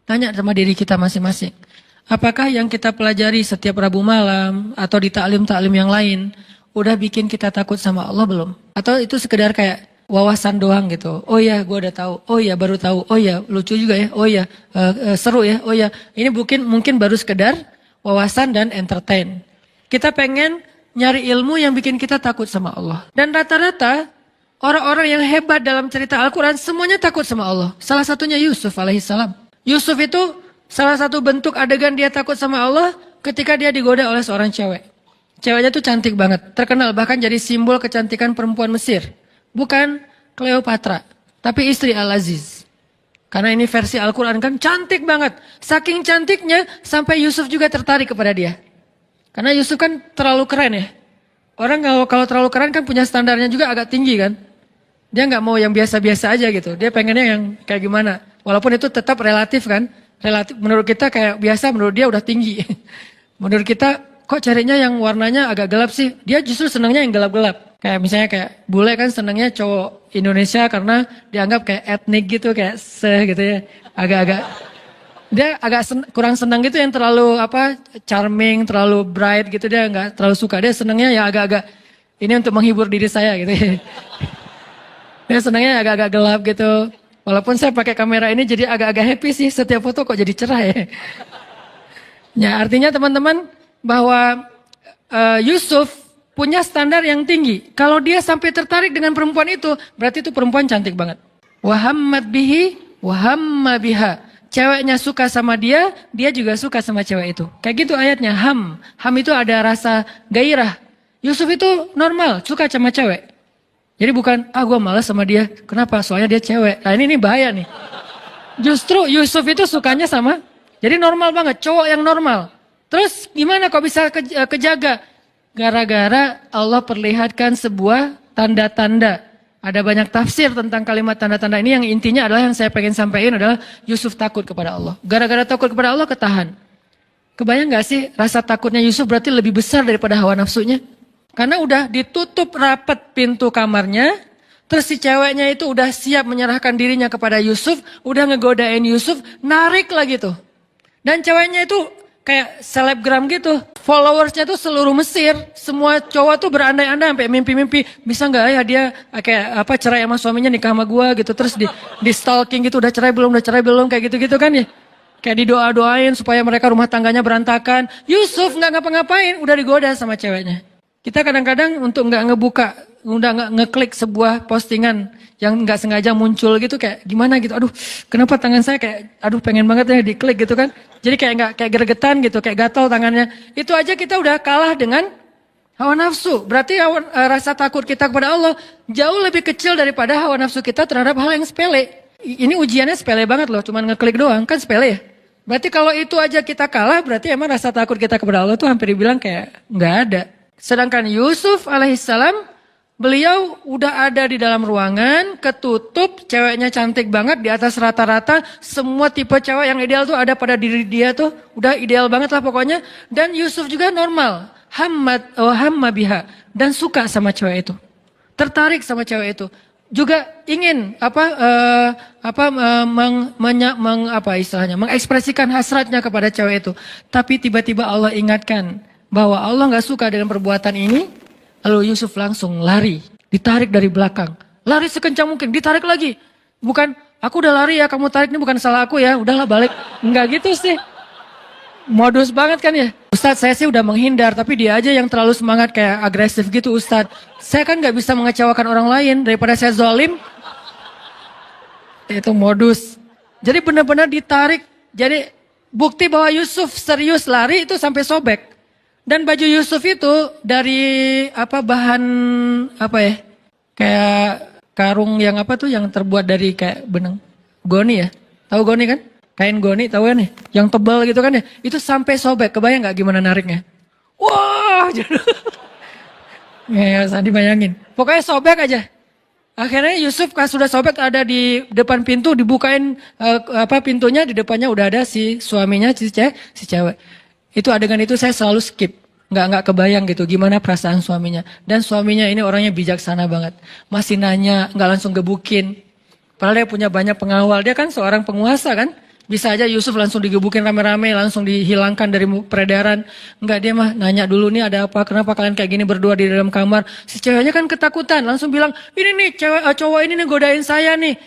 Tanya sama diri kita masing-masing. Apakah yang kita pelajari setiap Rabu malam atau di taklim-taklim yang lain udah bikin kita takut sama Allah belum? Atau itu sekedar kayak wawasan doang gitu. Oh ya, gue udah tahu. Oh ya, baru tahu. Oh ya, lucu juga ya. Oh ya, seru ya. Oh ya, ini mungkin baru sekedar wawasan dan entertain. Kita pengen nyari ilmu yang bikin kita takut sama Allah. Dan rata-rata orang-orang yang hebat dalam cerita Al-Quran semuanya takut sama Allah. Salah satunya Yusuf alaihissalam. Yusuf itu salah satu bentuk adegan dia takut sama Allah ketika dia digoda oleh seorang cewek. Ceweknya tuh cantik banget. Terkenal bahkan jadi simbol kecantikan perempuan Mesir. Bukan Cleopatra, tapi istri Al-Aziz. Karena ini versi Al-Quran kan cantik banget. Saking cantiknya sampai Yusuf juga tertarik kepada dia. Karena Yusuf kan terlalu keren ya. Orang kalau terlalu keren kan punya standarnya juga agak tinggi kan. Dia nggak mau yang biasa-biasa aja gitu. Dia pengennya yang kayak gimana. Walaupun itu tetap relatif kan. Relatif menurut kita kayak biasa, menurut dia udah tinggi. Menurut kita kok carinya yang warnanya agak gelap sih. Dia justru senangnya yang gelap-gelap. Kayak misalnya kayak bule kan senangnya cowok Indonesia karena dianggap kayak etnik gitu, kayak gitu ya. Agak-agak dia kurang senang gitu yang terlalu charming, terlalu bright gitu, dia nggak terlalu suka. Dia senangnya ya agak-agak ini untuk menghibur diri saya gitu ya. Dia senangnya agak-agak gelap gitu. Walaupun saya pakai kamera ini jadi agak-agak happy sih, setiap foto kok jadi cerah ya. Ya artinya teman-teman bahwa Yusuf punya standar yang tinggi. Kalau dia sampai tertarik dengan perempuan itu, berarti itu perempuan cantik banget. Wahammat bihi, wahamma biha. Ceweknya suka sama dia, dia juga suka sama cewek itu. Kayak gitu ayatnya, ham. Ham itu ada rasa gairah. Yusuf itu normal, suka sama cewek. Jadi bukan, gue malas sama dia. Kenapa? Soalnya dia cewek. Nah ini bahaya nih. Justru Yusuf itu sukanya sama, jadi normal banget, cowok yang normal. Terus gimana kok bisa kejaga? Gara-gara Allah perlihatkan sebuah tanda-tanda. Ada banyak tafsir tentang kalimat tanda-tanda ini, yang intinya adalah yang saya pengen sampaikan adalah Yusuf takut kepada Allah. Gara-gara takut kepada Allah ketahan. Kebayang gak sih rasa takutnya Yusuf berarti lebih besar daripada hawa nafsunya? Karena udah ditutup rapat pintu kamarnya, terus si ceweknya itu udah siap menyerahkan dirinya kepada Yusuf, udah ngegodain Yusuf, narik lagi tuh. Dan ceweknya itu kayak selebgram gitu. Followersnya tuh seluruh Mesir. Semua cowok tuh berandai-andai sampai mimpi-mimpi. Bisa gak ya dia kayak cerai sama suaminya, nikah sama gua gitu. Terus di stalking gitu, udah cerai belum kayak gitu-gitu kan ya. Kayak didoa-doain supaya mereka rumah tangganya berantakan. Yusuf gak ngapa-ngapain, udah digoda sama ceweknya. Kita kadang-kadang untuk gak ngebuka, udah gak ngeklik sebuah postingan yang gak sengaja muncul gitu, kayak gimana gitu. Aduh, kenapa tangan saya kayak, pengen banget ya diklik gitu kan. Jadi kayak gregetan gitu, kayak gatal tangannya. Itu aja kita udah kalah dengan hawa nafsu. Berarti rasa takut kita kepada Allah jauh lebih kecil daripada hawa nafsu kita terhadap hal yang sepele. Ini ujiannya sepele banget loh, cuman ngeklik doang, kan sepele ya. Berarti kalau itu aja kita kalah, berarti emang rasa takut kita kepada Allah tuh hampir dibilang kayak gak ada. Sedangkan Yusuf alaihissalam, beliau udah ada di dalam ruangan, ketutup, ceweknya cantik banget, di atas rata-rata, semua tipe cewek yang ideal tuh ada pada diri dia tuh, udah ideal banget lah pokoknya. Dan Yusuf juga normal, hamma biha, dan suka sama cewek itu, tertarik sama cewek itu, juga ingin mengekspresikan hasratnya kepada cewek itu. Tapi tiba-tiba Allah ingatkan bahwa Allah nggak suka dengan perbuatan ini. Lalu Yusuf langsung lari, ditarik dari belakang. Lari sekencang mungkin, ditarik lagi. Bukan, aku udah lari ya, kamu tarik, ini bukan salah aku ya, udahlah balik. Enggak gitu sih. Modus banget kan ya. Ustadz, saya sih udah menghindar, tapi dia aja yang terlalu semangat kayak agresif gitu Ustadz. Saya kan nggak bisa mengecewakan orang lain, daripada saya zalim. Itu modus. Jadi benar-benar ditarik. Jadi bukti bahwa Yusuf serius lari itu sampai sobek. Dan baju Yusuf itu dari bahan kayak karung yang yang terbuat dari kayak benang goni ya, tahu goni kan, kain goni tahu kan ya, yang tebal gitu kan ya, itu sampai sobek. Kebayang nggak gimana nariknya? Wah, ya Sandi bayangin, pokoknya sobek aja. Akhirnya Yusuf pas sudah sobek ada di depan pintu, dibukain pintunya, di depannya udah ada si suaminya si cewek. Itu adegan itu saya selalu skip. Nggak kebayang gitu gimana perasaan suaminya. Dan suaminya ini orangnya bijaksana banget. Masih nanya, nggak langsung gebukin. Padahal dia punya banyak pengawal. Dia kan seorang penguasa kan. Bisa aja Yusuf langsung digebukin rame-rame, langsung dihilangkan dari peredaran. Enggak, dia mah nanya dulu nih ada apa, kenapa kalian kayak gini berdua di dalam kamar. Si ceweknya kan ketakutan, langsung bilang, ini nih cowok ini nih godain saya nih.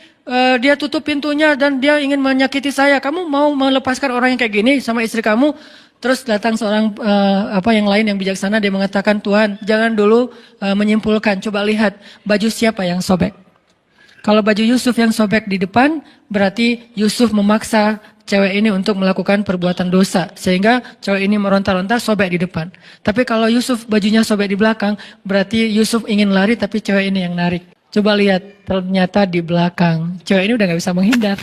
Dia tutup pintunya dan dia ingin menyakiti saya. Kamu mau melepaskan orang yang kayak gini sama istri kamu? Terus datang seorang yang lain yang bijaksana, dia mengatakan, Tuhan jangan dulu menyimpulkan, coba lihat baju siapa yang sobek. Kalau baju Yusuf yang sobek di depan, berarti Yusuf memaksa cewek ini untuk melakukan perbuatan dosa. Sehingga cewek ini meronta-ronta sobek di depan. Tapi kalau Yusuf bajunya sobek di belakang, berarti Yusuf ingin lari tapi cewek ini yang narik. Coba lihat, ternyata di belakang. Cewek ini udah gak bisa menghindar.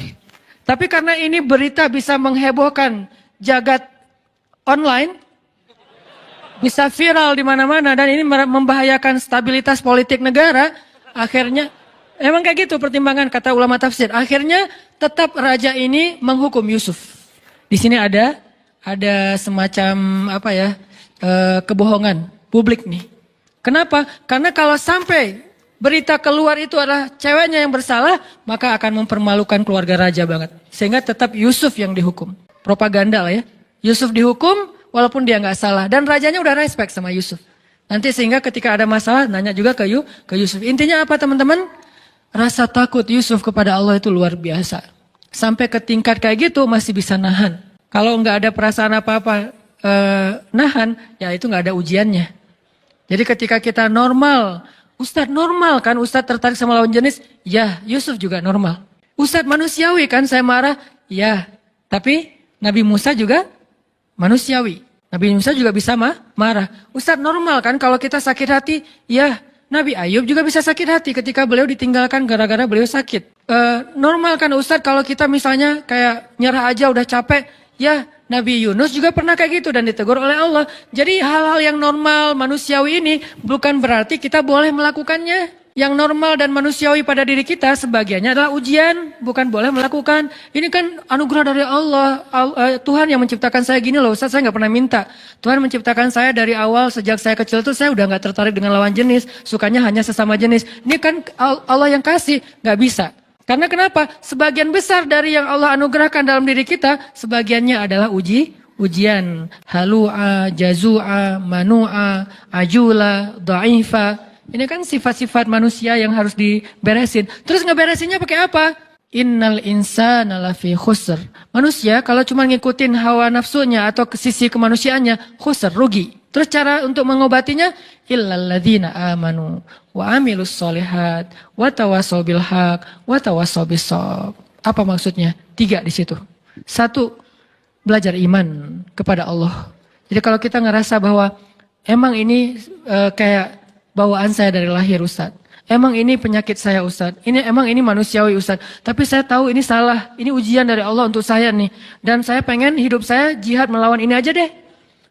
Tapi karena ini berita bisa menghebohkan jagat online, bisa viral di mana-mana dan ini membahayakan stabilitas politik negara, akhirnya emang kayak gitu pertimbangan kata ulama tafsir. Akhirnya tetap raja ini menghukum Yusuf. Di sini ada semacam kebohongan publik nih. Kenapa? Karena kalau sampai berita keluar itu adalah ceweknya yang bersalah, maka akan mempermalukan keluarga raja banget. Sehingga tetap Yusuf yang dihukum. Propaganda lah ya. Yusuf dihukum walaupun dia nggak salah. Dan rajanya udah respect sama Yusuf. Nanti sehingga ketika ada masalah nanya juga ke Yusuf. Intinya apa teman-teman? Rasa takut Yusuf kepada Allah itu luar biasa. Sampai ke tingkat kayak gitu masih bisa nahan. Kalau nggak ada perasaan apa-apa nahan, ya itu nggak ada ujiannya. Jadi ketika kita normal, Ustadz normal kan, Ustadz tertarik sama lawan jenis, ya Yusuf juga normal. Ustadz manusiawi kan, saya marah, ya. Tapi Nabi Musa juga manusiawi. Nabi Musa juga bisa marah. Ustadz normal kan kalau kita sakit hati, ya Nabi Ayub juga bisa sakit hati ketika beliau ditinggalkan gara-gara beliau sakit. Normal kan Ustadz kalau kita misalnya kayak nyerah aja udah capek, ya Nabi Yunus juga pernah kayak gitu dan ditegur oleh Allah. Jadi hal-hal yang normal manusiawi ini bukan berarti kita boleh melakukannya. Yang normal dan manusiawi pada diri kita sebagiannya adalah ujian, bukan boleh melakukan. Ini kan anugerah dari Allah. Tuhan yang menciptakan saya gini loh, Ustaz, saya nggak pernah minta. Tuhan menciptakan saya dari awal, sejak saya kecil tuh saya udah nggak tertarik dengan lawan jenis, sukanya hanya sesama jenis. Ini kan Allah yang kasih, nggak bisa. Karena kenapa? Sebagian besar dari yang Allah anugerahkan dalam diri kita, sebagiannya adalah ujian. Halu'a, jazu'a, manu'a, ajula, dha'ifa. Ini kan sifat-sifat manusia yang harus diberesin. Terus ngeberesinnya pakai apa? Innal insana lafi khusr. Manusia kalau cuma ngikutin hawa nafsunya atau ke sisi kemanusiaannya, khusr, rugi. Terus cara untuk mengobatinya, illalladzina amanu wa amilus solihat wa tawasaw bil haq wa tawasaw bis shawab. Apa maksudnya? 3 di situ. 1, belajar iman kepada Allah. Jadi kalau kita ngerasa bahwa emang ini kayak bawaan saya dari lahir Ustaz. Emang ini penyakit saya Ustaz. Emang ini manusiawi Ustaz. Tapi saya tahu ini salah. Ini ujian dari Allah untuk saya nih. Dan saya pengen hidup saya jihad melawan ini aja deh.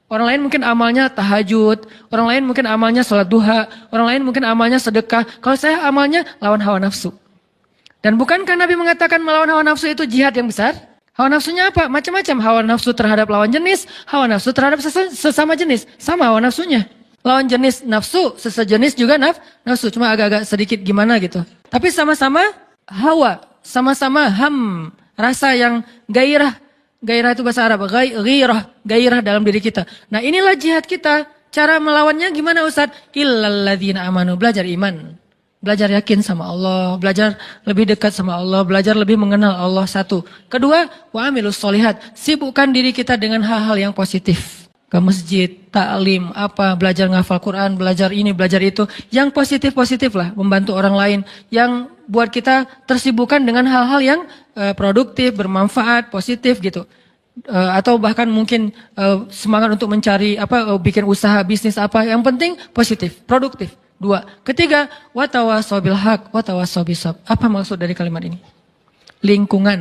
Orang lain mungkin amalnya tahajud. Orang lain mungkin amalnya sholat duha. Orang lain mungkin amalnya sedekah. Kalau saya amalnya lawan hawa nafsu. Dan bukankah Nabi mengatakan melawan hawa nafsu itu jihad yang besar? Hawa nafsunya apa? Macam-macam. Hawa nafsu terhadap lawan jenis. Hawa nafsu terhadap sesama jenis. Sama hawa nafsunya. Lawan jenis nafsu, sesejenis juga nafsu. Cuma agak-agak sedikit gimana gitu. Tapi sama-sama hawa. Sama-sama rasa yang gairah. Gairah itu bahasa Arab. Gairah dalam diri kita. Nah inilah jihad kita. Cara melawannya gimana Ustaz? Illalladzina amanu. Belajar iman. Belajar yakin sama Allah. Belajar lebih dekat sama Allah. Belajar lebih mengenal Allah. 1. Kedua, wa amilus solihat. Sibukkan diri kita dengan hal-hal yang positif. Ke masjid, taklim, belajar ngafal Quran, belajar ini, belajar itu. Yang positif-positif lah, membantu orang lain. Yang buat kita tersibukkan dengan hal-hal yang produktif, bermanfaat, positif gitu. Atau bahkan mungkin semangat untuk mencari, bikin usaha, bisnis Yang penting positif, produktif. 2. Ketiga, watawasaw bil haq, watawasaw bis sabr. Apa maksud dari kalimat ini? Lingkungan.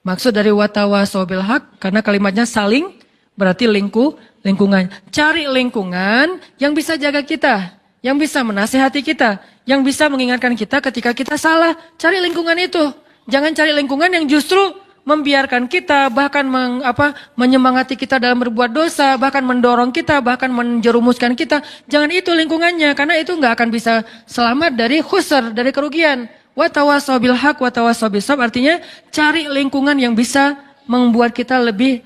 Maksud dari watawasaw bil haq, karena kalimatnya saling, berarti lingkungan. Cari lingkungan yang bisa jaga kita, yang bisa menasehati kita, yang bisa mengingatkan kita ketika kita salah. Cari lingkungan itu. Jangan cari lingkungan yang justru membiarkan kita, bahkan menyemangati kita dalam berbuat dosa, bahkan mendorong kita, bahkan menjerumuskan kita. Jangan itu lingkungannya, karena itu nggak akan bisa selamat dari khusr, dari kerugian. Wa tawasaw bil haq wa tawasaw bis sabr, artinya cari lingkungan yang bisa membuat kita lebih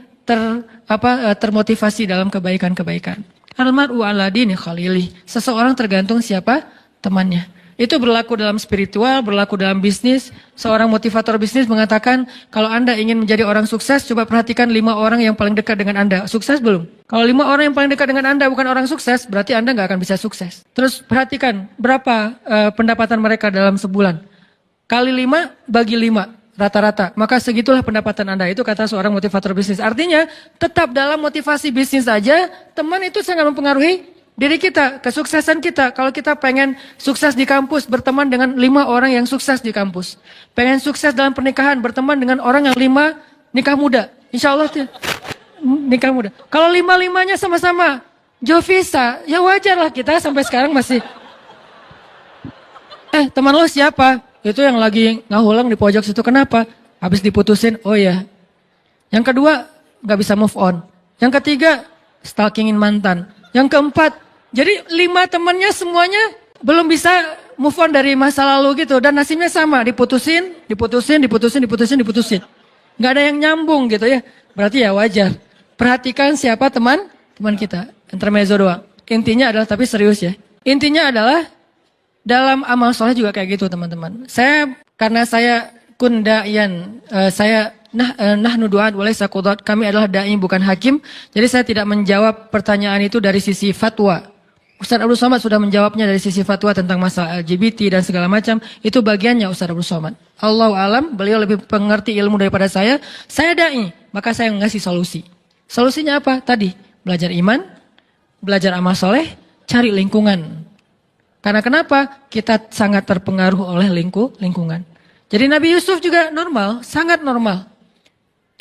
termotivasi dalam kebaikan-kebaikan. Al-mar'u ala dini khalilih. Seseorang tergantung siapa temannya. Itu berlaku dalam spiritual, berlaku dalam bisnis. Seorang motivator bisnis mengatakan, kalau Anda ingin menjadi orang sukses, coba perhatikan 5 orang yang paling dekat dengan Anda. Sukses belum? Kalau 5 orang yang paling dekat dengan Anda bukan orang sukses, berarti Anda nggak akan bisa sukses. Terus perhatikan, berapa pendapatan mereka dalam sebulan? Kali 5, bagi 5. Rata-rata, maka segitulah pendapatan Anda. Itu kata seorang motivator bisnis. Artinya, tetap dalam motivasi bisnis saja, teman itu sangat mempengaruhi diri kita, kesuksesan kita. Kalau kita pengen sukses di kampus, berteman dengan 5 orang yang sukses di kampus. Pengen sukses dalam pernikahan, berteman dengan orang yang 5 nikah muda. Insya Allah nikah muda. Kalau 5-5-nya sama-sama Jovisa, ya wajar lah kita sampai sekarang masih. Teman lo siapa? Itu yang lagi ngahulang di pojok situ. Kenapa? Habis diputusin, oh ya. Yang kedua, gak bisa move on. Yang ketiga, stalkingin mantan. Yang keempat, jadi 5 temannya semuanya belum bisa move on dari masa lalu gitu. Dan nasibnya sama, diputusin. Gak ada yang nyambung gitu ya. Berarti ya wajar. Perhatikan siapa teman kita. Intermezzo doang. Intinya adalah, tapi serius ya. Intinya adalah, dalam amal soleh juga kayak gitu teman-teman. Karena saya kundayan, saya nahnu du'at walaysa qudat, kami adalah dai bukan hakim. Jadi saya tidak menjawab pertanyaan itu dari sisi fatwa. Ustaz Abdul Somad sudah menjawabnya dari sisi fatwa tentang masalah LGBT dan segala macam. Itu bagiannya Ustaz Abdul Somad. Allahu alam, beliau lebih mengerti ilmu daripada saya. Saya dai, maka saya ngasih solusi. Solusinya apa? Tadi, belajar iman, belajar amal soleh, cari lingkungan. Karena kenapa? Kita sangat terpengaruh oleh lingkungan. Jadi Nabi Yusuf juga normal, sangat normal.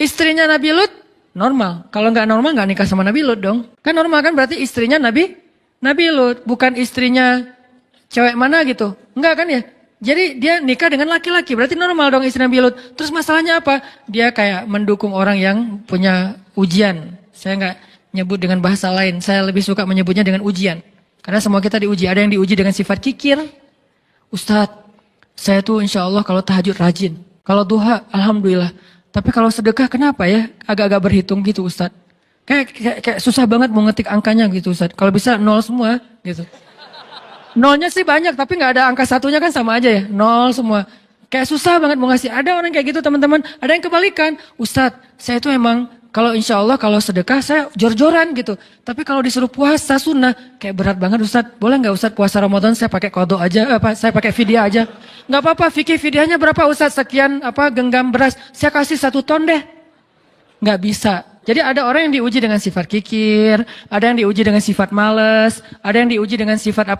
Istrinya Nabi Lut, normal. Kalau nggak normal nggak nikah sama Nabi Lut dong. Kan normal kan berarti istrinya Nabi Lut, bukan istrinya cewek mana gitu. Enggak kan ya? Jadi dia nikah dengan laki-laki, berarti normal dong istri Nabi Lut. Terus masalahnya apa? Dia kayak mendukung orang yang punya ujian. Saya nggak nyebut dengan bahasa lain, saya lebih suka menyebutnya dengan ujian. Karena semua kita diuji, ada yang diuji dengan sifat kikir. Ustadz, saya tuh insya Allah kalau tahajud rajin. Kalau duha, alhamdulillah. Tapi kalau sedekah kenapa ya? Agak-agak berhitung gitu Ustadz. Kayak susah banget mau ngetik angkanya gitu Ustadz. Kalau bisa 0 semua gitu. Nolnya sih banyak, tapi gak ada angka satunya kan sama aja ya. 0 semua. Kayak susah banget mau ngasih. Ada orang kayak gitu teman-teman. Ada yang kebalikan. Ustadz, saya tuh emang kalau insya Allah kalau sedekah saya jor-joran gitu. Tapi kalau disuruh puasa sunnah kayak berat banget Ustadz. Boleh nggak Ustadz puasa Ramadan saya pakai qadha aja, saya pakai fidyah aja. Nggak apa-apa, fikih fidyahnya berapa Ustadz? Sekian genggam beras. Saya kasih 1 ton deh. Nggak bisa. Jadi ada orang yang diuji dengan sifat kikir, ada yang diuji dengan sifat males, ada yang diuji dengan sifat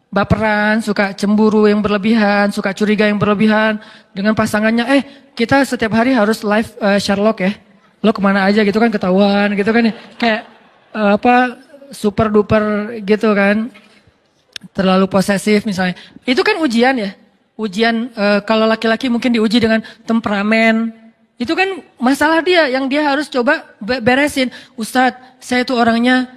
baperan, suka cemburu yang berlebihan, suka curiga yang berlebihan dengan pasangannya. Kita setiap hari harus live Sherlock ya. Lo kemana aja gitu kan ketahuan gitu kan ya. Kayak super duper gitu kan. Terlalu posesif misalnya. Itu kan ujian ya. Ujian kalau laki-laki mungkin diuji dengan temperamen. Itu kan masalah dia yang dia harus coba beresin. Ustadz, saya itu orangnya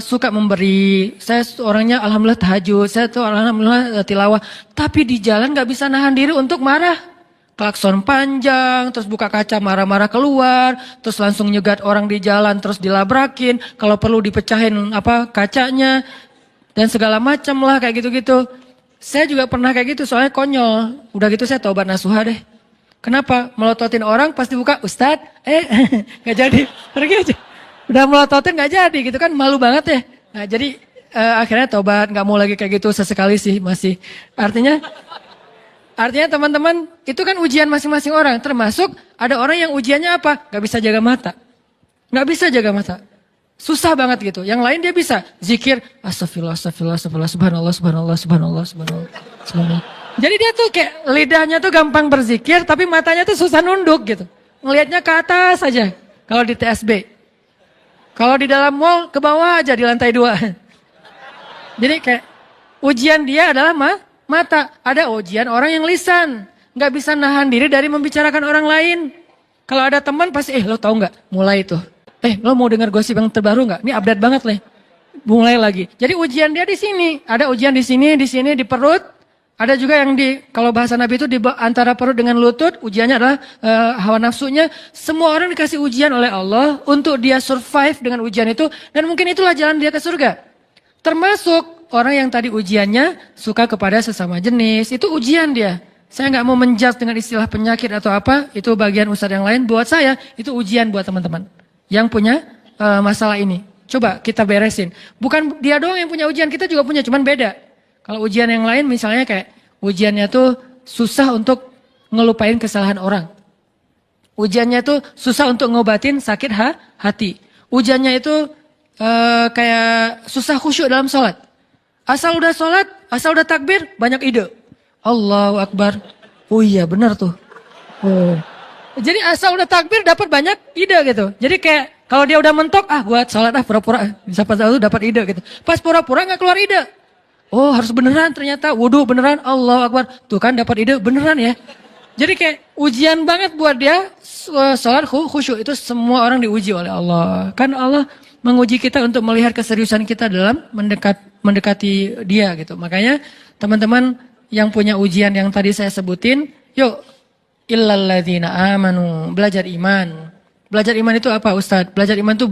suka memberi. Saya orangnya alhamdulillah tahajud. Saya itu alhamdulillah tilawah. Tapi di jalan gak bisa nahan diri untuk marah. Klakson panjang, terus buka kaca marah-marah keluar, terus langsung nyegat orang di jalan, terus dilabrakin, kalau perlu dipecahin kacanya, dan segala macam lah kayak gitu-gitu. Saya juga pernah kayak gitu, soalnya konyol. Udah gitu saya taubat nasuha deh. Kenapa? Melototin orang pasti buka, Ustadz, gak jadi, pergi aja. Udah melototin gak jadi gitu kan, malu banget ya. Nah jadi akhirnya taubat, gak mau lagi kayak gitu, sesekali sih masih. Artinya teman-teman, itu kan ujian masing-masing orang. Termasuk ada orang yang ujiannya apa? Gak bisa jaga mata. Gak bisa jaga mata. Susah banget gitu. Yang lain dia bisa. Zikir, astagfirullah, astagfirullah, astagfirullah, subhanallah, subhanallah, subhanallah, subhanallah, subhanallah. Jadi dia tuh kayak lidahnya tuh gampang berzikir, tapi matanya tuh susah nunduk gitu. Ngelihatnya ke atas aja. Kalau di TSB. Kalau di dalam mall, ke bawah aja di lantai 2. Jadi kayak ujian dia adalah mata. Ada ujian orang yang lisan. Gak bisa nahan diri dari membicarakan orang lain. Kalau ada teman pasti, lo tahu gak? Mulai itu. Lo mau dengar gosip yang terbaru gak? Ini update banget mulai lagi. Jadi ujian dia di sini. Ada ujian di sini, di perut. Ada juga yang kalau bahasa Nabi itu di antara perut dengan lutut, ujiannya adalah hawa nafsunya. Semua orang dikasih ujian oleh Allah untuk dia survive dengan ujian itu, dan mungkin itulah jalan dia ke surga. Termasuk orang yang tadi ujiannya suka kepada sesama jenis, itu ujian dia. Saya nggak mau menjudge dengan istilah penyakit atau apa, itu bagian ustadz yang lain. Buat saya itu ujian buat teman-teman yang punya masalah ini. Coba kita beresin. Bukan dia doang yang punya ujian, kita juga punya, cuman beda. Kalau ujian yang lain misalnya kayak ujiannya tuh susah untuk ngelupain kesalahan orang. Ujiannya tuh susah untuk ngobatin sakit hati. Ujiannya itu kayak susah khusyuk dalam sholat. Asal udah sholat, asal udah takbir, banyak ide. Allahu Akbar. Oh iya benar tuh. Oh. Jadi asal udah takbir dapat banyak ide gitu. Jadi kayak kalau dia udah mentok, buat sholat pura-pura. Bisa pas itu dapat ide gitu. Pas pura-pura gak keluar ide. Oh harus beneran ternyata, wudhu beneran, Allahu Akbar. Tuh kan dapat ide beneran ya. Jadi kayak ujian banget buat dia sholat khusyuk. Itu semua orang diuji oleh Allah. Kan Allah menguji kita untuk melihat keseriusan kita dalam mendekati dia gitu. Makanya teman-teman yang punya ujian yang tadi saya sebutin, yuk illalladzina amanu, belajar iman. Belajar iman itu apa Ustadz? Belajar iman itu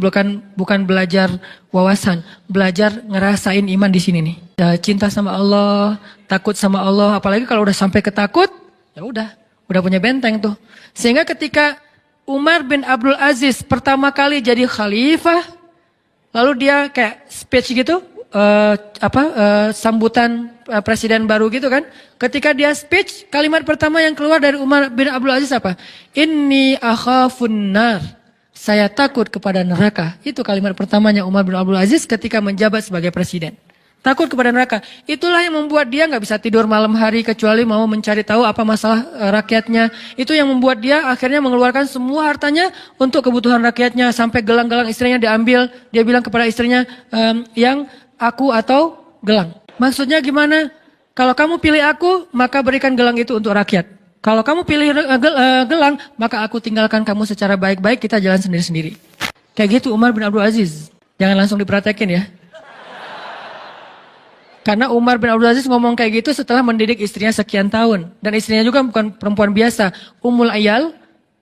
bukan belajar wawasan, belajar ngerasain iman di sini nih. Ya, cinta sama Allah, takut sama Allah, apalagi kalau udah sampai ketakut, ya udah punya benteng tuh. Sehingga ketika Umar bin Abdul Aziz pertama kali jadi khalifah, lalu dia kayak speech gitu, sambutan presiden baru gitu kan. Ketika dia speech, kalimat pertama yang keluar dari Umar bin Abdul Aziz apa? Inni akhafun nar. Saya takut kepada neraka. Itu kalimat pertamanya Umar bin Abdul Aziz ketika menjabat sebagai presiden. Takut kepada neraka. Itulah yang membuat dia nggak bisa tidur malam hari kecuali mau mencari tahu apa masalah rakyatnya. Itu yang membuat dia akhirnya mengeluarkan semua hartanya untuk kebutuhan rakyatnya. Sampai gelang-gelang istrinya diambil. Dia bilang kepada istrinya, yang aku atau gelang. Maksudnya gimana? Kalau kamu pilih aku, maka berikan gelang itu untuk rakyat. Kalau kamu pilih gelang, maka aku tinggalkan kamu secara baik-baik, kita jalan sendiri-sendiri. Kayak gitu Umar bin Abdul Aziz. Jangan langsung dipraktekin ya. Karena Umar bin Abdul Aziz ngomong kayak gitu setelah mendidik istrinya sekian tahun. Dan istrinya juga bukan perempuan biasa. Ummul Ayal,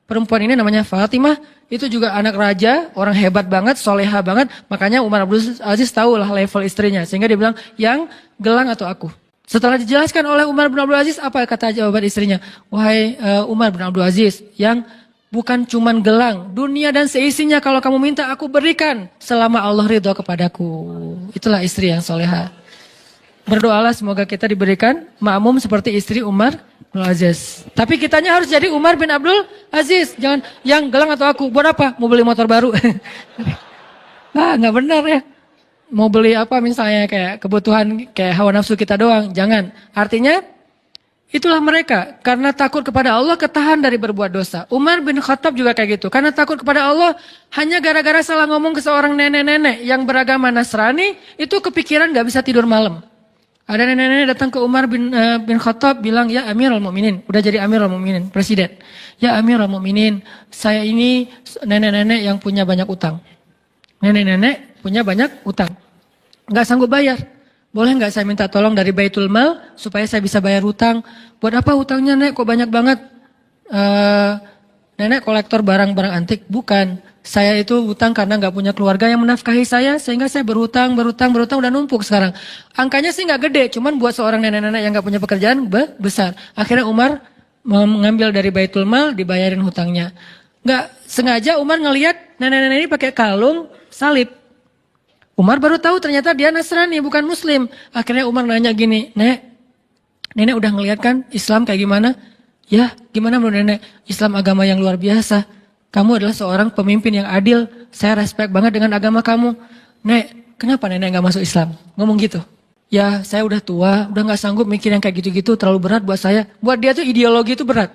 perempuan ini namanya Fatimah. Itu juga anak raja, orang hebat banget, soleha banget. Makanya Umar bin Abdul Aziz tahu lah level istrinya. Sehingga dia bilang, yang gelang atau aku. Setelah dijelaskan oleh Umar bin Abdul Aziz, apa kata jawaban istrinya? Wahai Umar bin Abdul Aziz, yang bukan cuman gelang, dunia dan seisinya kalau kamu minta aku berikan selama Allah ridho kepadaku. Itulah istri yang soleha. Berdoalah semoga kita diberikan makmum seperti istri Umar bin Abdul Aziz. Tapi kitanya harus jadi Umar bin Abdul Aziz. Jangan yang gelang atau aku. Buat apa? Mau beli motor baru. Nggak benar ya. Mau beli apa misalnya kayak kebutuhan kayak hawa nafsu kita doang. Jangan. Artinya itulah mereka. Karena takut kepada Allah ketahan dari berbuat dosa. Umar bin Khattab juga kayak gitu. Karena takut kepada Allah hanya gara-gara salah ngomong ke seorang nenek-nenek yang beragama Nasrani. Itu kepikiran gak bisa tidur malam. Ada nenek-nenek datang ke Umar bin Khattab bilang, ya Amirul Mukminin. Udah jadi Amirul Mukminin, presiden. Ya Amirul Mukminin, saya ini nenek-nenek yang punya banyak utang. Nenek-nenek punya banyak utang. Nggak sanggup bayar. Boleh nggak saya minta tolong dari Baitul Mal supaya saya bisa bayar hutang? Buat apa hutangnya nek? Kok banyak banget? Nenek kolektor barang-barang antik? Bukan. Saya itu hutang karena nggak punya keluarga yang menafkahi saya. Sehingga saya berhutang udah numpuk sekarang. Angkanya sih nggak gede. Cuman buat seorang nenek-nenek yang nggak punya pekerjaan besar. Akhirnya Umar mengambil dari Baitul Mal dibayarin hutangnya. Nggak sengaja Umar ngelihat nenek-nenek ini pakai kalung salib. Umar baru tahu ternyata dia Nasrani bukan Muslim. Akhirnya Umar nanya gini, nenek udah ngelihat kan Islam kayak gimana? Ya gimana menurut nenek? Islam agama yang luar biasa. Kamu adalah seorang pemimpin yang adil. Saya respect banget dengan agama kamu. Nek, kenapa nenek gak masuk Islam? Ngomong gitu. Ya saya udah tua, udah gak sanggup mikir yang kayak gitu-gitu. Terlalu berat buat saya. Buat dia tuh ideologi itu berat.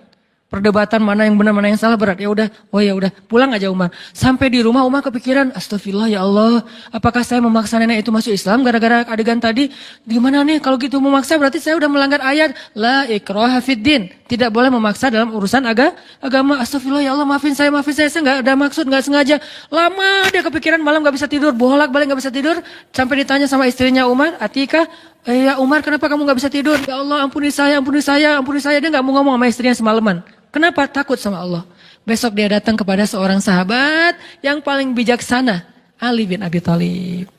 Perdebatan mana yang benar, mana yang salah berat. Ya udah, oh ya udah, pulang aja Umar. Sampai di rumah Umar kepikiran, astagfirullah ya Allah, apakah saya memaksa nenek itu masuk Islam gara-gara adegan tadi? Gimana nih kalau gitu memaksa berarti saya udah melanggar ayat la ikraha fiddin. Tidak boleh memaksa dalam urusan agama. Astagfirullah ya Allah, maafin saya nggak ada maksud, nggak sengaja. Lama dia kepikiran, malam nggak bisa tidur, bolak-balik nggak bisa tidur. Sampai ditanya sama istrinya Umar, Atika, Ya Umar, kenapa kamu nggak bisa tidur? Ya Allah, ampuni saya, ampuni saya, ampuni saya. Dia nggak mau ngomong sama istrinya semalaman. Kenapa? Takut sama Allah. Besok dia datang kepada seorang sahabat yang paling bijaksana, Ali bin Abi Thalib.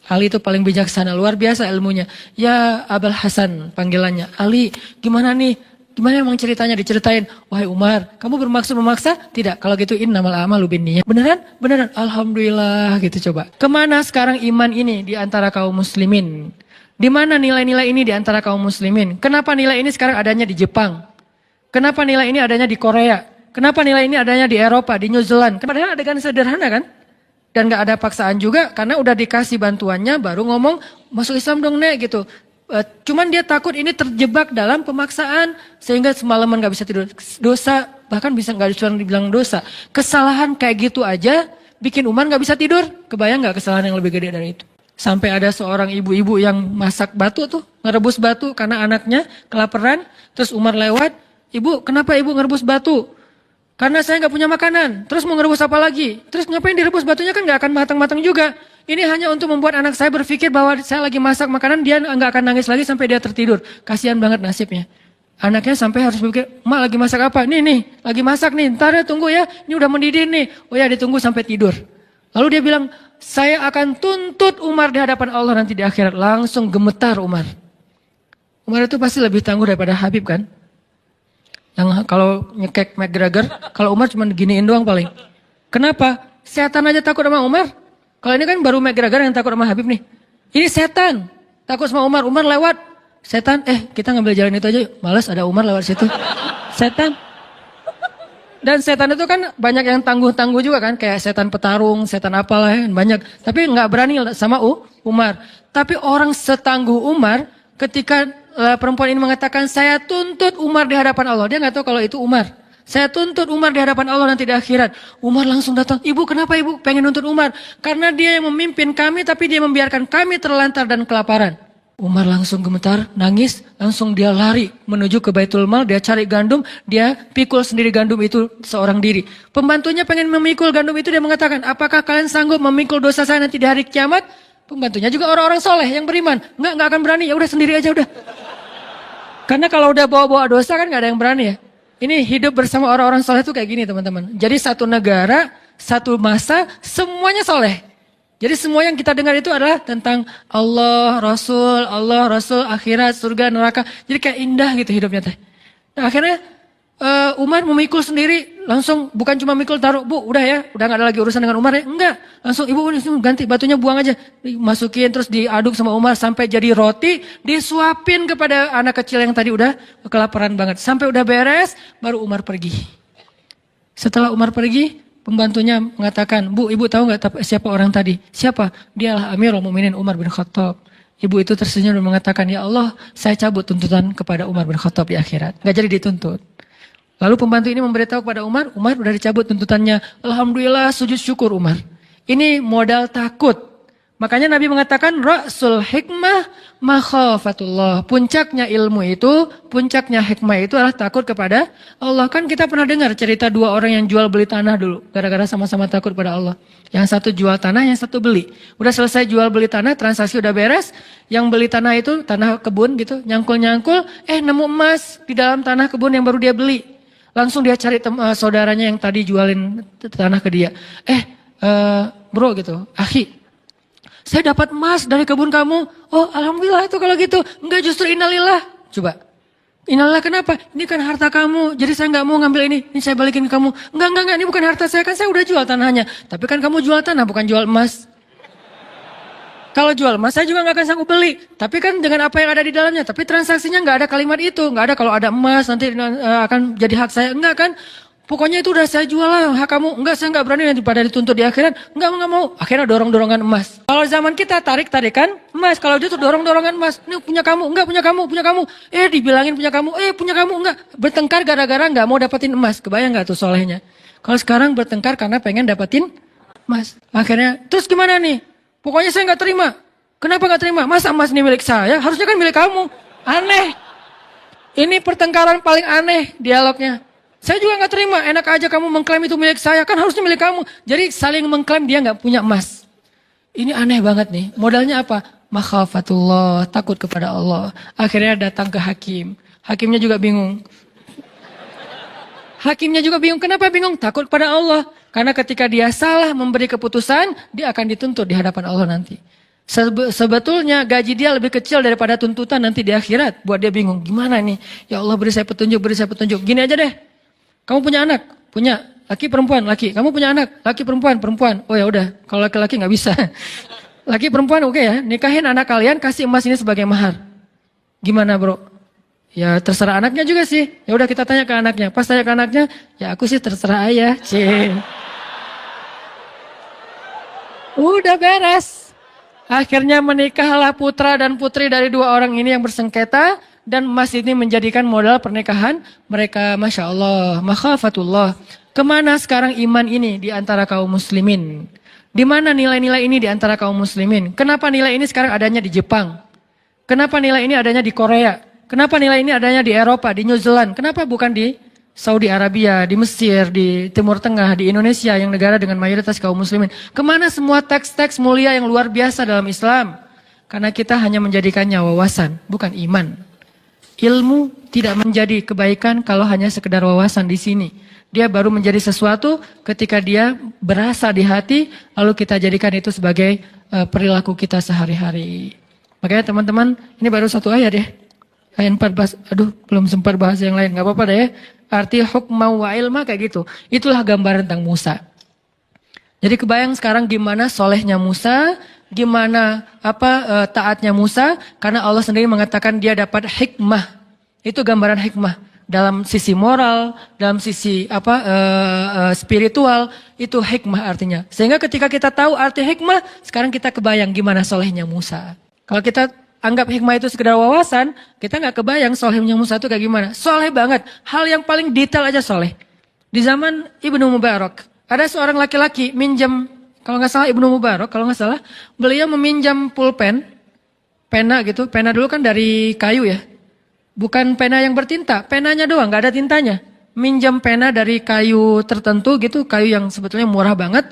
Ali itu paling bijaksana, luar biasa ilmunya. Ya Abul Hasan panggilannya. Ali, gimana nih? Gimana emang ceritanya? Diceritain. Wahai Umar, kamu bermaksud memaksa? Tidak. Kalau gitu innamal a'malu binniyat. Beneran? Beneran. Alhamdulillah gitu coba. Kemana sekarang iman ini di antara kaum muslimin? Di mana nilai-nilai ini di antara kaum muslimin? Kenapa nilai ini sekarang adanya di Jepang? Kenapa nilai ini adanya di Korea? Kenapa nilai ini adanya di Eropa, di New Zealand? Padahal adegan sederhana kan? Dan gak ada paksaan juga karena udah dikasih bantuannya baru ngomong masuk Islam dong Nek gitu. Cuman dia takut ini terjebak dalam pemaksaan sehingga semalaman gak bisa tidur. Dosa, bahkan bisa gak dibilang dosa. Kesalahan kayak gitu aja bikin Umar gak bisa tidur. Kebayang gak kesalahan yang lebih gede dari itu? Sampai ada seorang ibu-ibu yang masak batu tuh, ngerebus batu karena anaknya kelaparan. Terus Umar lewat, ibu kenapa ibu ngerebus batu? Karena saya nggak punya makanan, terus mau ngerebus apa lagi? Terus ngapain direbus batunya kan nggak akan matang-matang juga. Ini hanya untuk membuat anak saya berpikir bahwa saya lagi masak makanan, dia nggak akan nangis lagi sampai dia tertidur. Kasihan banget nasibnya. Anaknya sampai harus berpikir, Mak lagi masak apa? Nih, lagi masak nih, ntar ya tunggu ya, ini udah mendidih nih. Oh ya ditunggu sampai tidur. Lalu dia bilang, saya akan tuntut Umar di hadapan Allah nanti di akhirat. Langsung gemetar Umar. Umar itu pasti lebih tangguh daripada Habib kan? Yang kalau nyekek McGregor, kalau Umar cuma giniin doang paling. Kenapa? Setan aja takut sama Umar. Kalau ini kan baru McGregor yang takut sama Habib nih. Ini setan, takut sama Umar. Umar lewat, setan, kita ngambil jalan itu aja yuk. Males ada Umar lewat situ. Setan. Dan setan itu kan banyak yang tangguh-tangguh juga kan. Kayak setan petarung, setan apalah ya, banyak. Tapi nggak berani sama Umar. Tapi orang setangguh Umar ketika perempuan ini mengatakan saya tuntut Umar di hadapan Allah. Dia nggak tahu kalau itu Umar. Saya tuntut Umar di hadapan Allah nanti di akhirat. Umar langsung datang. Ibu kenapa ibu pengen nuntut Umar? Karena dia yang memimpin kami tapi dia membiarkan kami terlantar dan kelaparan. Umar langsung gemetar, nangis, langsung dia lari menuju ke Baitul Mal. Dia cari gandum, dia pikul sendiri gandum itu seorang diri. Pembantunya pengen memikul gandum itu, dia mengatakan, apakah kalian sanggup memikul dosa saya nanti di hari kiamat? Pembantunya juga orang-orang soleh yang beriman. Enggak akan berani, ya udah sendiri aja udah. Karena kalau udah bawa-bawa dosa kan gak ada yang berani ya. Ini hidup bersama orang-orang soleh itu kayak gini teman-teman. Jadi satu negara, satu masa, semuanya soleh. Jadi semua yang kita dengar itu adalah tentang Allah, Rasul, akhirat, surga, neraka. Jadi kayak indah gitu hidupnya teh. Nah akhirnya Umar memikul sendiri, langsung bukan cuma mikul taruh, Bu udah ya, udah gak ada lagi urusan dengan Umar ya. Enggak, langsung ibu ganti batunya buang aja. Masukin terus diaduk sama Umar sampai jadi roti, disuapin kepada anak kecil yang tadi udah kelaparan banget. Sampai udah beres, baru Umar pergi. Setelah Umar pergi, pembantunya mengatakan, Bu ibu tahu gak siapa orang tadi? Siapa? Dialah Amirul Mukminin Umar bin Khattab. Ibu itu tersenyum dan mengatakan, ya Allah saya cabut tuntutan kepada Umar bin Khattab di akhirat. Gak jadi dituntut. Lalu pembantu ini memberitahu kepada Umar, Umar udah dicabut tuntutannya. Alhamdulillah sujud syukur Umar. Ini modal takut. Makanya Nabi mengatakan, Ra'sul hikmah makhafatullah. Puncaknya ilmu itu, puncaknya hikmah itu adalah takut kepada Allah. Kan kita pernah dengar cerita dua orang yang jual beli tanah dulu. Gara-gara sama-sama takut pada Allah. Yang satu jual tanah, yang satu beli. Udah selesai jual beli tanah, transaksi udah beres. Yang beli tanah itu, tanah kebun gitu, nyangkul-nyangkul. Nemu emas di dalam tanah kebun yang baru dia beli. Langsung dia cari saudaranya yang tadi jualin tanah ke dia. Bro gitu, akhi, saya dapat emas dari kebun kamu. Oh alhamdulillah itu kalau gitu. Enggak, justru innalillah. Coba, innalillah kenapa? Ini kan harta kamu, jadi saya nggak mau ngambil ini saya balikin ke kamu. Enggak, ini bukan harta saya, kan saya udah jual tanahnya. Tapi kan kamu jual tanah, bukan jual emas. Kalau jual emas saya juga nggak akan sanggup beli. Tapi kan dengan apa yang ada di dalamnya. Tapi transaksinya nggak ada kalimat itu. Nggak ada kalau ada emas nanti akan jadi hak saya. Enggak kan. Pokoknya itu udah saya jual lah hak kamu. Enggak, saya nggak berani nanti pada dituntut di akhirat. Enggak mau. Akhirnya dorong-dorongan emas. Kalau zaman kita tarik-tarikan emas. Kalau dia tuh dorong-dorongan emas. Ini punya kamu. Enggak, punya kamu. Dibilangin punya kamu. Punya kamu. Enggak. Bertengkar gara-gara nggak mau dapetin emas. Kebayang nggak tuh solehnya. Kalau sekarang bertengkar karena pengen dapetin emas. Akhirnya terus gimana nih? Pokoknya saya nggak terima. Kenapa nggak terima? Masa emas ini milik saya? Harusnya kan milik kamu. Aneh. Ini pertengkaran paling aneh dialognya. Saya juga nggak terima. Enak aja kamu mengklaim itu milik saya. Kan harusnya milik kamu. Jadi saling mengklaim dia nggak punya emas. Ini aneh banget nih. Modalnya apa? Makhafatullah, takut kepada Allah. Akhirnya datang ke hakim. Hakimnya juga bingung. Kenapa bingung? Takut kepada Allah. Karena ketika dia salah memberi keputusan, dia akan dituntut di hadapan Allah nanti. Sebetulnya gaji dia lebih kecil daripada tuntutan nanti di akhirat. Buat dia bingung, gimana nih? Ya Allah beri saya petunjuk. Gini aja deh. Kamu punya anak? Punya. Laki perempuan? Laki. Kamu punya anak? Laki perempuan? Perempuan. Oh ya udah, kalau laki-laki nggak bisa. Laki perempuan oke ya. Nikahin anak kalian, kasih emas ini sebagai mahar. Gimana bro? Ya terserah anaknya juga sih. Ya udah kita tanya ke anaknya. Pas tanya ke anaknya, ya aku sih terserah ayah. Udah beres. Akhirnya menikahlah putra dan putri dari dua orang ini yang bersengketa. Dan emas ini menjadikan modal pernikahan mereka. Masya Allah, makhafatullah. Kemana sekarang iman ini di antara kaum muslimin? Di mana nilai-nilai ini di antara kaum muslimin? Kenapa nilai ini sekarang adanya di Jepang? Kenapa nilai ini adanya di Korea? Kenapa nilai ini adanya di Eropa, di New Zealand? Kenapa bukan di Saudi Arabia, di Mesir, di Timur Tengah, di Indonesia yang negara dengan mayoritas kaum muslimin? Kemana semua teks-teks mulia yang luar biasa dalam Islam? Karena kita hanya menjadikannya wawasan, bukan iman. Ilmu tidak menjadi kebaikan kalau hanya sekedar wawasan di sini. Dia baru menjadi sesuatu ketika dia berasa di hati, lalu kita jadikan itu sebagai perilaku kita sehari-hari. Makanya teman-teman, ini baru satu ayat ya. Ayat 14, belum sempat bahas yang lain, gak apa-apa deh ya. Arti hukma wa ilma kayak gitu. Itulah gambaran tentang Musa. Jadi kebayang sekarang gimana solehnya Musa, gimana taatnya Musa, karena Allah sendiri mengatakan dia dapat hikmah. Itu gambaran hikmah. Dalam sisi moral, dalam sisi spiritual, itu hikmah artinya. Sehingga ketika kita tahu arti hikmah, sekarang kita kebayang gimana solehnya Musa. Kalau kita anggap hikmah itu sekedar wawasan, kita nggak kebayang solehnya Musa itu kayak gimana. Soleh banget, hal yang paling detail aja soleh. Di zaman Ibnu Mubarak, ada seorang laki-laki minjam, kalau nggak salah Ibnu Mubarak, kalau nggak salah, beliau meminjam pulpen, pena gitu, pena dulu kan dari kayu ya. Bukan pena yang bertinta, penanya doang, nggak ada tintanya. Minjam pena dari kayu tertentu gitu, kayu yang sebetulnya murah banget.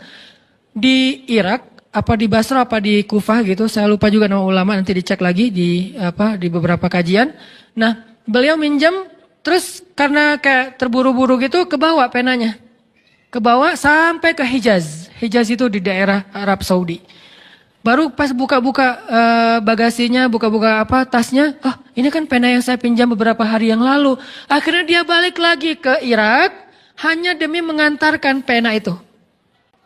Di Irak, apa di Basra apa di Kufah gitu, saya lupa juga nama ulama, nanti dicek lagi di beberapa kajian. Nah, beliau minjam terus karena kayak terburu-buru gitu kebawa penanya. Kebawa sampai ke Hijaz. Hijaz itu di daerah Arab Saudi. Baru pas buka-buka bagasinya, buka-buka tasnya, ini kan pena yang saya pinjam beberapa hari yang lalu. Akhirnya dia balik lagi ke Irak hanya demi mengantarkan pena itu.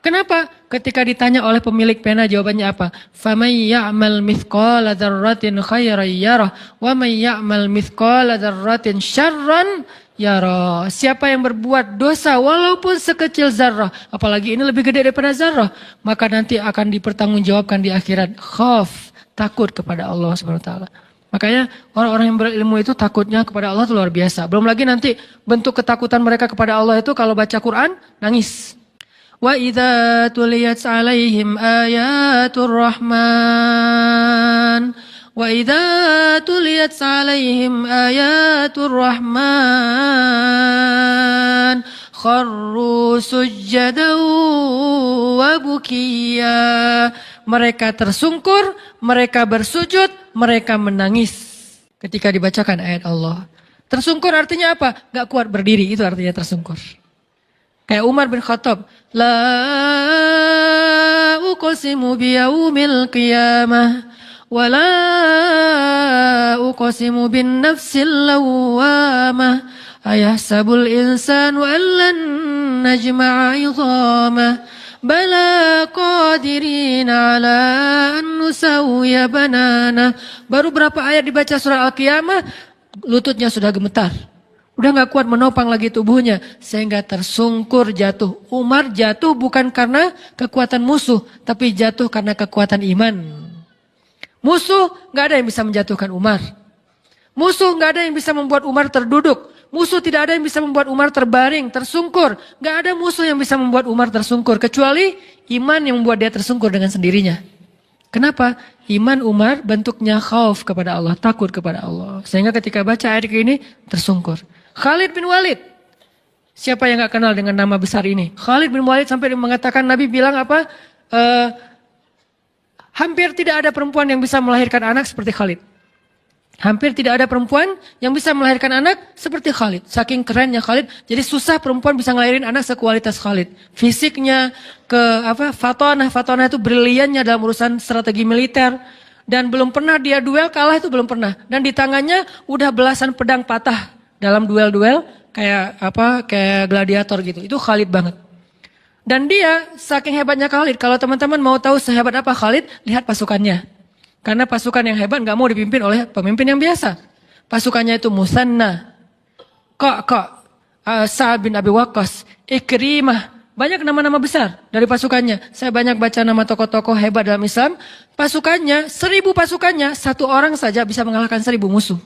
Kenapa? Ketika ditanya oleh pemilik pena jawabannya apa? فَمَنْ يَعْمَلْ مِثْقَالَ ذَرَّةٍ خَيْرًا يَرَهُ وَمَنْ يَعْمَلْ مِثْقَالَ ذَرَّةٍ شَرًّا يَرَهُ. Siapa yang berbuat dosa walaupun sekecil zarrah, apalagi ini lebih gede daripada zarrah, maka nanti akan dipertanggungjawabkan di akhirat. Khauf, takut kepada Allah Subhanahu wa taala. Makanya orang-orang yang berilmu itu takutnya kepada Allah itu luar biasa. Belum lagi nanti bentuk ketakutan mereka kepada Allah itu kalau baca Quran nangis. وَإِذَا تُلِيَتْ عَلَيْهِمْ آيَاتُ الرَّحْمَنِ وَإِذَا تُلِيَتْ عَلَيْهِمْ آيَاتُ الرَّحْمَنِ خَرُّوا سُجَّدًا وَبُكِيًّا. Mereka tersungkur, mereka bersujud, mereka menangis ketika dibacakan ayat Allah. Tersungkur artinya apa? Gak kuat berdiri, itu artinya tersungkur. Kayak Umar bin Khattab, la uqsimu biyaumil qiyamah wa la uqsimu bin nafsil lawwamah ayahsabul insanu an lan najma'a 'idhamah bala qadirin ala an nusawwiya banana. Baru berapa ayat dibaca surah Al-Qiyamah, lututnya sudah gemetar. Udah gak kuat menopang lagi tubuhnya. Sehingga tersungkur jatuh. Umar jatuh bukan karena kekuatan musuh. Tapi jatuh karena kekuatan iman. Musuh gak ada yang bisa menjatuhkan Umar. Musuh gak ada yang bisa membuat Umar terduduk. Musuh tidak ada yang bisa membuat Umar terbaring, tersungkur. Gak ada musuh yang bisa membuat Umar tersungkur. Kecuali iman yang membuat dia tersungkur dengan sendirinya. Kenapa? Iman Umar bentuknya khauf kepada Allah. Takut kepada Allah. Sehingga ketika baca ayat ini tersungkur. Khalid bin Walid. Siapa yang gak kenal dengan nama besar ini? Khalid bin Walid sampai mengatakan Nabi bilang apa? Hampir tidak ada perempuan yang bisa melahirkan anak seperti Khalid. Hampir tidak ada perempuan yang bisa melahirkan anak seperti Khalid. Saking kerennya Khalid, jadi susah perempuan bisa ngelahirin anak sekualitas Khalid. Fisiknya, fatonah itu briliannya dalam urusan strategi militer. Dan belum pernah dia duel, kalah itu belum pernah. Dan di tangannya udah belasan pedang patah dalam duel-duel kayak gladiator gitu. Itu Khalid banget. Dan dia saking hebatnya Khalid, kalau teman-teman mau tahu sehebat apa Khalid, lihat pasukannya. Karena pasukan yang hebat gak mau dipimpin oleh pemimpin yang biasa. Pasukannya itu Musanna, Sa'ad bin Abi Waqqas, Ikrimah. Banyak nama-nama besar dari pasukannya. Saya banyak baca nama tokoh-tokoh hebat dalam Islam. Pasukannya, 1000 pasukannya, satu orang saja bisa mengalahkan 1000 musuh.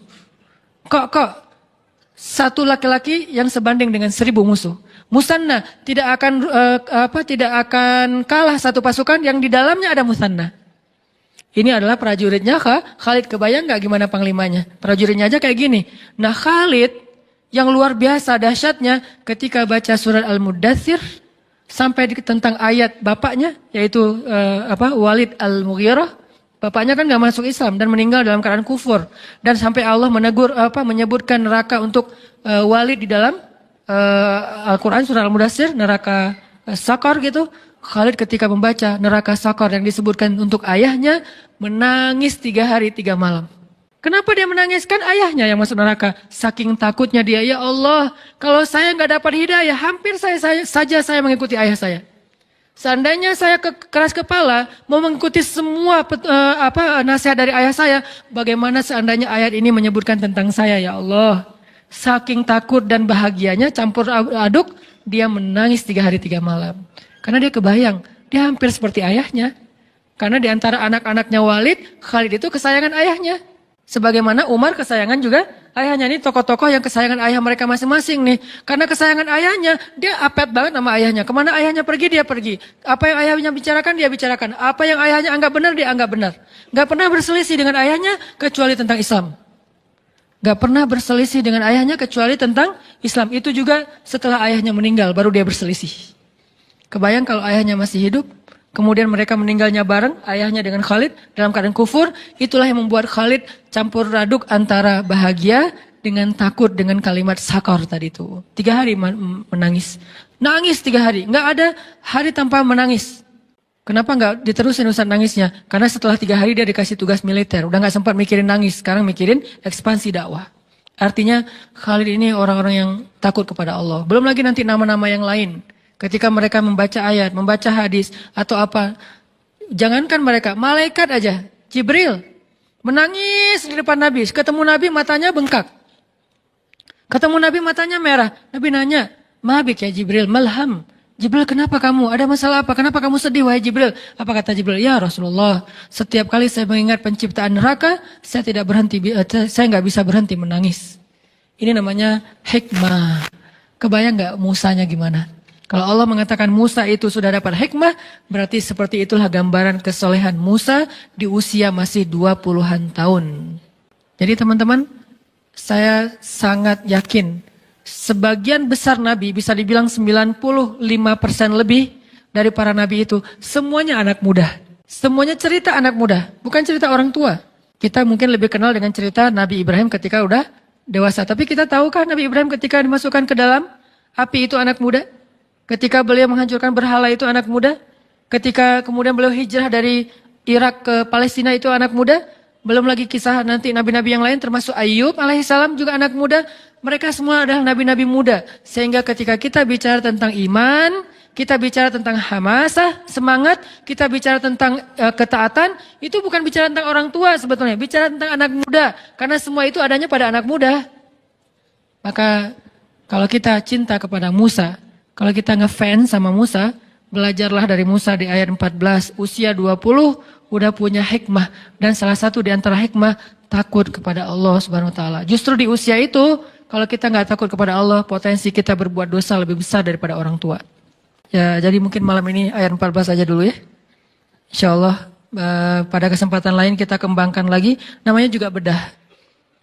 Satu laki-laki yang sebanding dengan 1000 musuh. Musanna tidak akan kalah satu pasukan yang di dalamnya ada Musanna. Ini adalah prajuritnya Khalid. Kebayang gak gimana panglimanya? Prajuritnya aja kayak gini. Nah Khalid yang luar biasa dahsyatnya ketika baca surat Al-Muddathir sampai tentang ayat bapaknya yaitu Walid Al-Mughirah. Bapaknya kan gak masuk Islam dan meninggal dalam keadaan kufur. Dan sampai Allah menyebutkan neraka untuk Walid di dalam Al-Quran surah Al-Muddathir, neraka Sakar gitu. Khalid ketika membaca neraka Sakar yang disebutkan untuk ayahnya, menangis 3 hari 3 malam. Kenapa dia menangis? Kan ayahnya yang masuk neraka. Saking takutnya dia, ya Allah, kalau saya nggak dapat hidayah, hampir saya mengikuti ayah saya. Seandainya saya keras kepala, mau mengikuti semua nasihat dari ayah saya, bagaimana seandainya ayat ini menyebutkan tentang saya, ya Allah. Saking takut dan bahagianya campur aduk, dia menangis 3 hari 3 malam. Karena dia kebayang, dia hampir seperti ayahnya. Karena di antara anak-anaknya Walid, Khalid itu kesayangan ayahnya. Sebagaimana Umar kesayangan juga ayahnya. Ini tokoh-tokoh yang kesayangan ayah mereka masing-masing nih. Karena kesayangan ayahnya, dia apet banget sama ayahnya. Kemana ayahnya pergi, dia pergi. Apa yang ayahnya bicarakan, dia bicarakan. Apa yang ayahnya anggap benar, dia anggap benar. Gak pernah berselisih dengan ayahnya, kecuali tentang Islam. Gak pernah berselisih dengan ayahnya, kecuali tentang Islam. Itu juga setelah ayahnya meninggal, baru dia berselisih. Kebayang kalau ayahnya masih hidup, kemudian mereka meninggalnya bareng, ayahnya dengan Khalid dalam keadaan kufur, itulah yang membuat Khalid campur aduk antara bahagia dengan takut dengan kalimat Sakar tadi itu. 3 hari menangis. Nangis 3 hari, nggak ada hari tanpa menangis. Kenapa nggak diterusin urusan nangisnya? Karena setelah 3 hari dia dikasih tugas militer, udah nggak sempat mikirin nangis, sekarang mikirin ekspansi dakwah. Artinya Khalid ini orang-orang yang takut kepada Allah. Belum lagi nanti nama-nama yang lain. Ketika mereka membaca ayat, membaca hadis, atau apa. Jangankan mereka, malaikat aja. Jibril menangis di depan Nabi. Ketemu Nabi matanya bengkak. Ketemu Nabi matanya merah. Nabi nanya, Mabik ya Jibril, malham. Jibril kenapa kamu? Ada masalah apa? Kenapa kamu sedih wahai Jibril? Apa kata Jibril? Ya Rasulullah, setiap kali saya mengingat penciptaan neraka, saya nggak bisa berhenti menangis. Ini namanya hikmah. Kebayang nggak Musanya gimana? Kalau Allah mengatakan Musa itu sudah dapat hikmah, berarti seperti itulah gambaran kesolehan Musa di usia masih 20-an tahun. Jadi teman-teman, saya sangat yakin sebagian besar Nabi, bisa dibilang 95% lebih dari para Nabi itu, semuanya anak muda. Semuanya cerita anak muda, bukan cerita orang tua. Kita mungkin lebih kenal dengan cerita Nabi Ibrahim ketika udah dewasa. Tapi kita tahukah Nabi Ibrahim ketika dimasukkan ke dalam api itu anak muda? Ketika beliau menghancurkan berhala itu anak muda. Ketika kemudian beliau hijrah dari Irak ke Palestina itu anak muda. Belum lagi kisah nanti nabi-nabi yang lain termasuk Ayub alaihissalam juga anak muda. Mereka semua adalah nabi-nabi muda. Sehingga ketika kita bicara tentang iman, kita bicara tentang hamasah, semangat, kita bicara tentang ketaatan, itu bukan bicara tentang orang tua sebetulnya. Bicara tentang anak muda. Karena semua itu adanya pada anak muda. Maka kalau kita cinta kepada Musa, kalau kita ngefans sama Musa, belajarlah dari Musa di ayat 14. Usia 20 udah punya hikmah. Dan salah satu di antara hikmah, takut kepada Allah Subhanahu Wa Taala. Justru di usia itu, kalau kita nggak takut kepada Allah, potensi kita berbuat dosa lebih besar daripada orang tua. Ya, jadi mungkin malam ini ayat 14 aja dulu ya. Insya Allah pada kesempatan lain kita kembangkan lagi. Namanya juga bedah.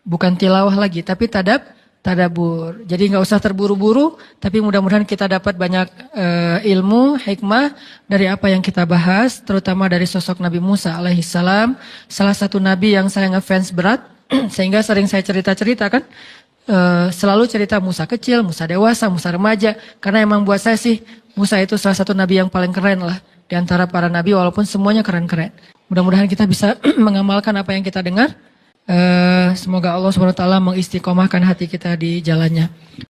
Bukan tilawah lagi, tapi tadabur. Jadi nggak usah terburu-buru, tapi mudah-mudahan kita dapat banyak ilmu, hikmah dari apa yang kita bahas, terutama dari sosok Nabi Musa alaihissalam, salah satu nabi yang saya ngefans berat, sehingga sering saya cerita-cerita kan, selalu cerita Musa kecil, Musa dewasa, Musa remaja, karena emang buat saya sih Musa itu salah satu nabi yang paling keren lah di antara para nabi, walaupun semuanya keren-keren. Mudah-mudahan kita bisa mengamalkan apa yang kita dengar. Semoga Allah SWT mengistiqomahkan hati kita di jalannya.